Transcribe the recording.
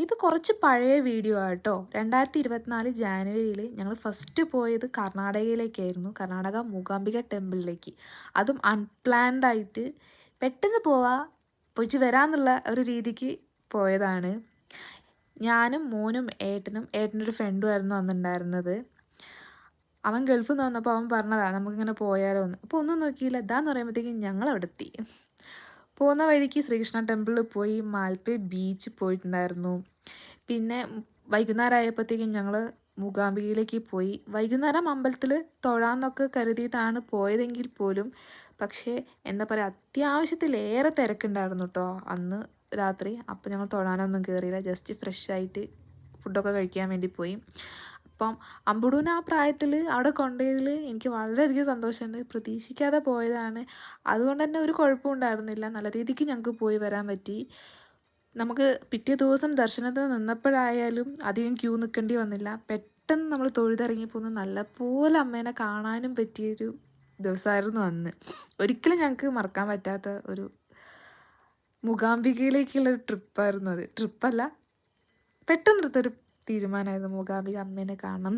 ഇത് കുറച്ച് പഴയ വീഡിയോ ആട്ടോ. 2024 ജാനുവരിയിൽ ഞങ്ങൾ ഫസ്റ്റ് പോയത് കർണാടകയിലേക്കായിരുന്നു. കർണാടക മൂകാംബിക ടെമ്പിളിലേക്ക്. അതും അൺപ്ലാൻഡ് ആയിട്ട് പെട്ടെന്ന് പോയിട്ട് വരാമെന്നുള്ള ഒരു രീതിക്ക് പോയതാണ്. ഞാനും മോനും ഏട്ടനൊരു ഫ്രണ്ടും ആയിരുന്നു അന്നുണ്ടായിരുന്നത്. അവൻ ഗൾഫിൽ നിന്ന് വന്നപ്പോൾ അവൻ പറഞ്ഞതാണ് നമുക്കിങ്ങനെ പോയാലോ എന്ന്. അപ്പോൾ ഒന്നും നോക്കിയില്ല, ഇതാന്ന് പറയുമ്പോഴത്തേക്കും ഞങ്ങൾ അവിടെ എത്തി. പോകുന്ന വഴിക്ക് ശ്രീകൃഷ്ണ ടെമ്പിളിൽ പോയി, മാൽപ്പേ ബീച്ച് പോയിട്ടുണ്ടായിരുന്നു. പിന്നെ വൈകുന്നേരം ആയപ്പോഴത്തേക്കും ഞങ്ങൾ മൂകാംബികയിലേക്ക് പോയി. വൈകുന്നേരം അമ്പലത്തിൽ തൊഴാമെന്നൊക്കെ കരുതിയിട്ടാണ് പോയതെങ്കിൽ പോലും പക്ഷേ എന്താ പറയുക, അത്യാവശ്യത്തിലേറെ തിരക്കുണ്ടായിരുന്നു കേട്ടോ അന്ന് രാത്രി. അപ്പോൾ ഞങ്ങൾ തൊഴാനൊന്നും കയറിയില്ല, ജസ്റ്റ് ഫ്രഷ് ആയിട്ട് ഫുഡൊക്കെ കഴിക്കാൻ വേണ്ടി പോയി. അപ്പം അമ്പുടൂനെ ആ പ്രായത്തിൽ അവിടെ കൊണ്ടുപോയതിൽ എനിക്ക് വളരെയധികം സന്തോഷമുണ്ട്. പ്രതീക്ഷിക്കാതെ പോയതാണ്, അതുകൊണ്ട് തന്നെ ഒരു കുഴപ്പവും ഉണ്ടായിരുന്നില്ല. നല്ല രീതിക്ക് ഞങ്ങൾക്ക് പോയി വരാൻ പറ്റി. നമുക്ക് പിറ്റേ ദിവസം ദർശനത്തിന് നിന്നപ്പോഴായാലും അധികം ക്യൂ നിൽക്കേണ്ടി വന്നില്ല. പെട്ടെന്ന് നമ്മൾ തൊഴുതിറങ്ങി പോകുന്ന നല്ലപോലെ അമ്മേനെ കാണാനും പറ്റിയൊരു ദിവസമായിരുന്നു അന്ന്. ഒരിക്കലും ഞങ്ങൾക്ക് മറക്കാൻ പറ്റാത്ത ഒരു മൂകാംബികയിലേക്കുള്ളൊരു ട്രിപ്പായിരുന്നു അത്. ട്രിപ്പല്ല, പെട്ടെന്നെടുത്തൊരു തീരുമാനമായിരുന്നു മൂകാംബിക അമ്മേനെ കാണണം എന്നുള്ളത്.